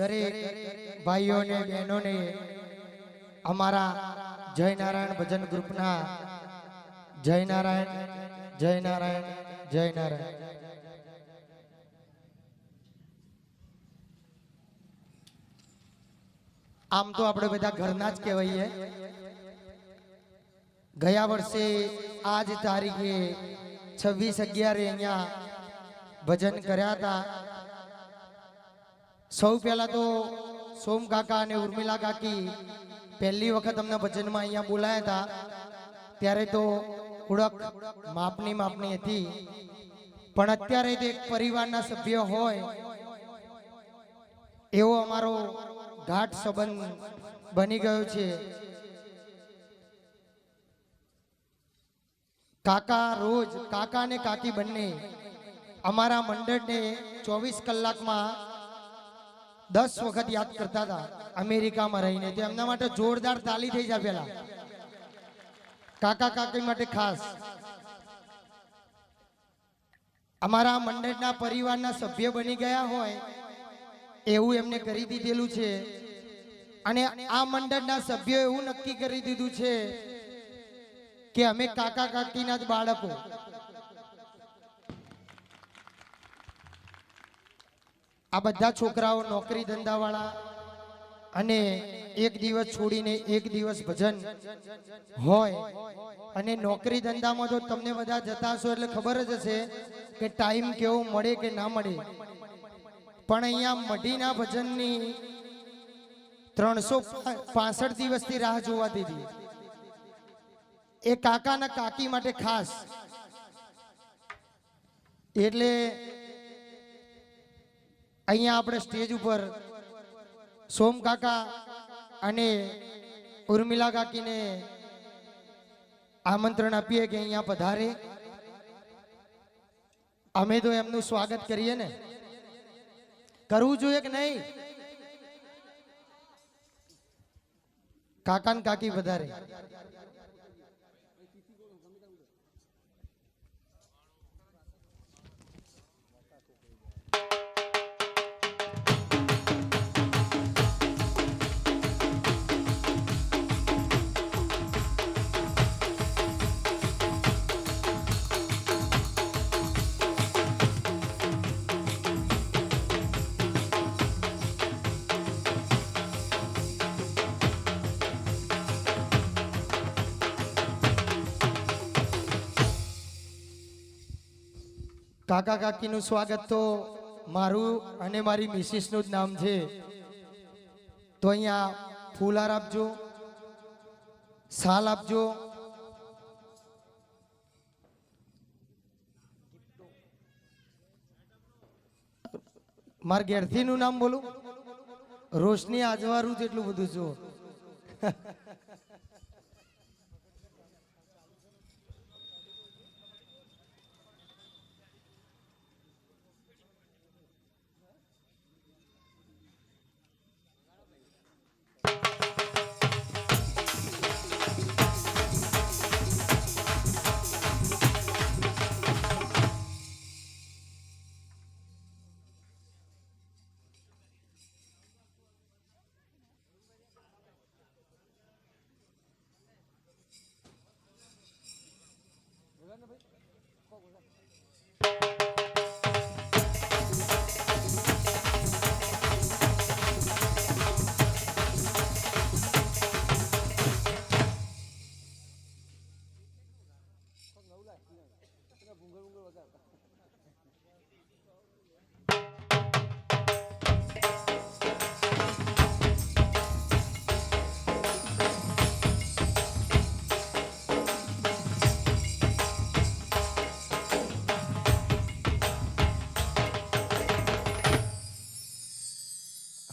દરેક ભાઈઓને બહેનોને અમારા જય નારાયણ ભજન ગ્રુપના જય નારાયણ જય નારાયણ જય નારાયણ. આમ તો આપણે બધા ઘરના જ કહેવાઈએ. ગયા વર્ષે આજ તારીખે 26/11 અહીંયા ભજન કર્યા હતા. સૌ પહેલા તો સોમ કાકા અને ઉર્મિલા કાકી પહેલી વખત અમને ભજનમાં અહીંયા બોલાયા હતા. ત્યારે તો ઓળખ માપની હતી, પણ અત્યારે તો એક પરિવારના સભ્ય હોય એવો અમારો ગાઢ સંબંધ બની ગયો છે. કાકા રોજ, કાકા અને કાકી બંને અમારા મંડળને 24 કલાકમાં 10 વખત યાદ કરતા હતા અમેરિકામાં રહીને. તો એમના માટે જોરદાર તાલી થઈ જાય. પેલા કાકા કાકી માટે ખાસ અમારા મંડળના પરિવારના સભ્ય બની ગયા હોય એવું એમને કરી દીધેલું છે. અને આ મંડળના સભ્યો એવું નક્કી કરી દીધું છે કે અમે કાકા કાકીના જ બાળકો. આ બધા છોકરાઓ નોકરી ધંધાવાળા, અને એક દિવસ છોડીને એક દિવસ ભજન હોય. અને નોકરી ધંધામાં તો તમને બધા જતા હશો એટલે ખબર જ હશે કે ટાઈમ કેવો મળે કે ના મળે. પણ અહીંયા મઢીના ભજનની 365 દિવસથી રાહ જોવાતી હતી. એ કાકાના કાકી માટે ખાસ. એટલે અહીંયા આપણે સ્ટેજ ઉપર સોમ કાકા અને ઉર્મિલા કાકીને આમંત્રણ આપીએ કે અહીંયા પધારે. અમે તો એમનું સ્વાગત કરીએ ને. કરવું જોઈએ કે નહીં? કાકા ને કાકી પધારે. કાકા કાકીનું સ્વાગત તો મારું અને મારી મિસિસનું જ નામ છે. તો અહીંયા ફૂલહાર આપજો, શાલ આપજો. મારા ઘેરથીનું નામ બોલું, રોશની આજવારું જેટલું બધું જો.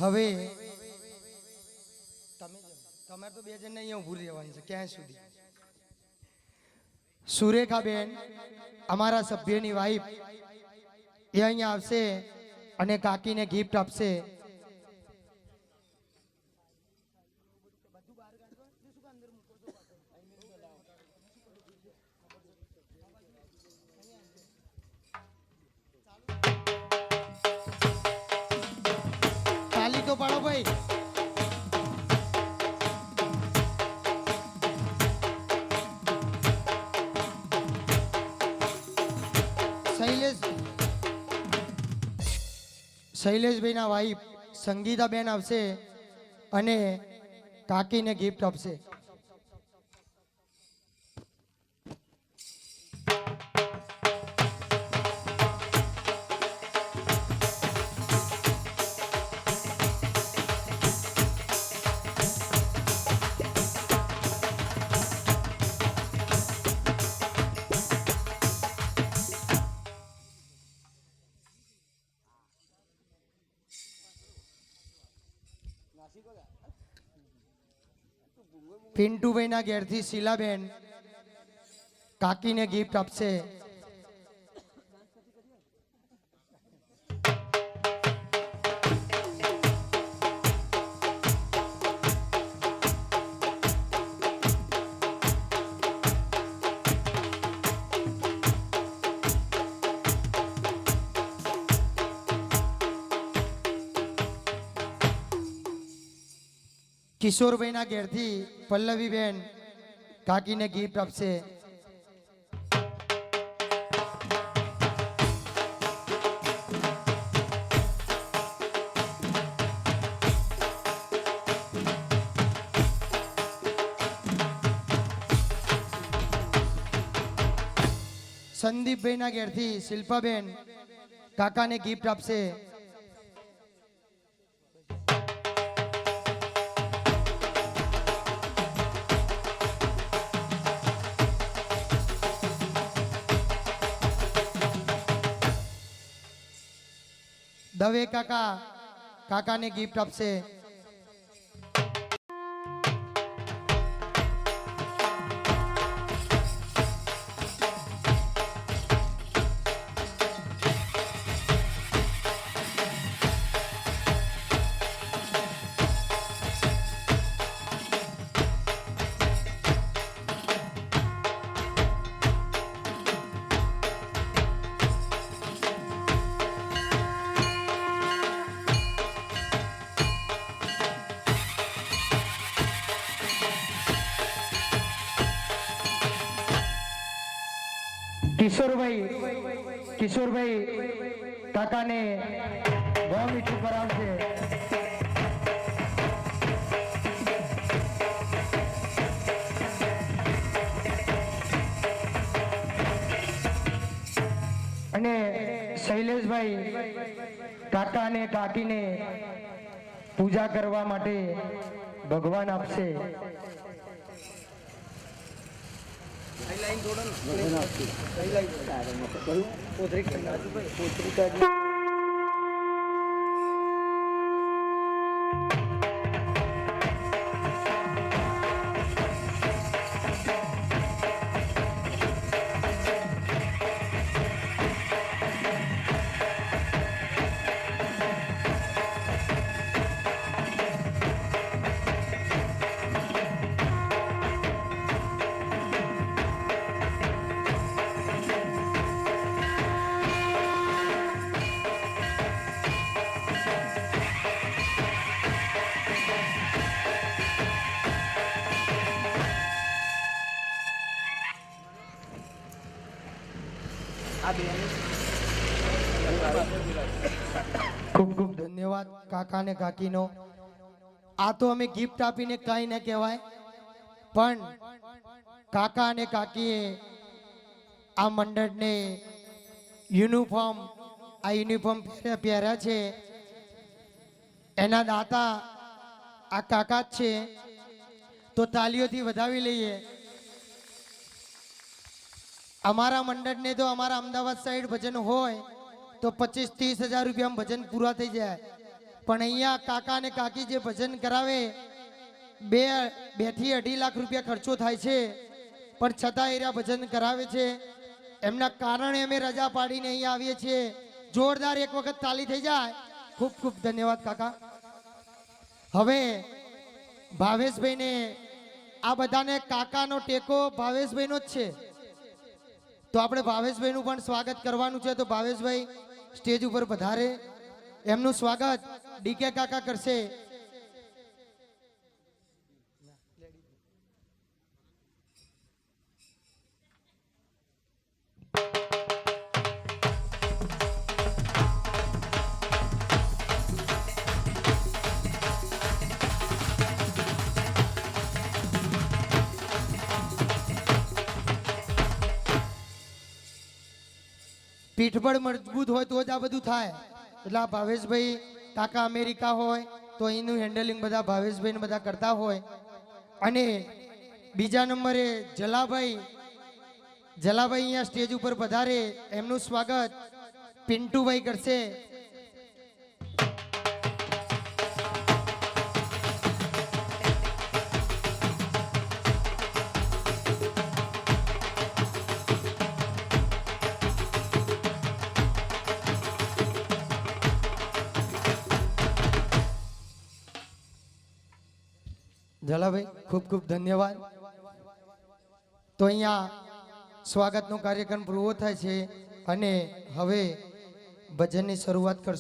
હવે તમારે તો બે જણ અહીંયા ઊભું રહેવાનું છે. ક્યાં સુધી? સુરેખાબેન અમારા સભ્યની વાઈફ એ અહીંયા આવશે અને કાકીને ગિફ્ટ આપશે. તાલી તો પાડો ભાઈ. શૈલેષભાઈના વાઈફ સંગીતાબેન આવશે અને કાકીને ગિફ્ટ આપશે. પિન્ટુભાઈના ઘેરથી શીલાબેન કાકીને ગિફ્ટ આપશે. કિશોરભાઈના ઘેરથી પલ્લવીબેન કાકીને ગિફ્ટ આપશે. સંદીપભાઈના ઘેરથી શિલ્પાબેન કાકાને ગિફ્ટ આપશે. દવે કાકા કાકાને ગિફ્ટ આપશે. કિશોરભાઈ કાકાને ગોળ મીઠું કરાવશે. અને શૈલેષભાઈ કાકા અને કાકીને પૂજા કરવા માટે ભગવાન આપશે. ખૂબ ખૂબ ધન્યવાદ કાકા ને કાકીનો. આ તો અમે ગિફ્ટ આપીને કઈ ન કહેવાય, પણ કાકા અને કાકીએ આ મંડળને યુનિફોર્મ પહેર્યા છે. એના દાતા આ કાકા જ છે, તો તાલીઓથી વધાવી લઈએ. અમારા મંડળને તો અમારા અમદાવાદ સાઈડ ભજન હોય તો 25-30 હજાર રૂપિયામાં ભજન પૂરા થઈ જાય, પણ અહીંયા કાકા અને કાકી જે ભજન કરાવે 2 થી 2.5 લાખ રૂપિયા ખર્ચો થાય છે, પણ છતાં એરા ભજન કરાવે છે. એમના કારણે અમે રજા પાડીને અહીંયા આવીએ છીએ. જોરદાર એક વખત તાલી થઈ જાય. ખૂબ ખૂબ ધન્યવાદ કાકા. હવે ભાવેશભાઈને, આ બધાને કાકાનો ટેકો ભાવેશભાઈનો જ છે, તો આપણે ભાવેશભાઈનું પણ સ્વાગત કરવાનું છે. તો ભાવેશભાઈ સ્ટેજ ઉપર પધારે. એમનું સ્વાગત ડીકે કાકા કરશે. પીઠબળ મજબૂત હોય તો જ આ બધું થાય. એટલે આ ભાવેશભાઈ કાકા અમેરિકા હોય તો એનું હેન્ડલિંગ બધા ભાવેશભાઈ ને બધા કરતા હોય. અને બીજા નંબરે જલાભાઈ અહીંયા સ્ટેજ ઉપર પધારે, એમનું સ્વાગત પિન્ટુભાઈ કરશે. જલાભાઈ ખૂબ ખૂબ ધન્યવાદ. તો અહીંયા સ્વાગતનો કાર્યક્રમ પૂરો થાય છે અને હવે ભજનની શરૂઆત કરશું.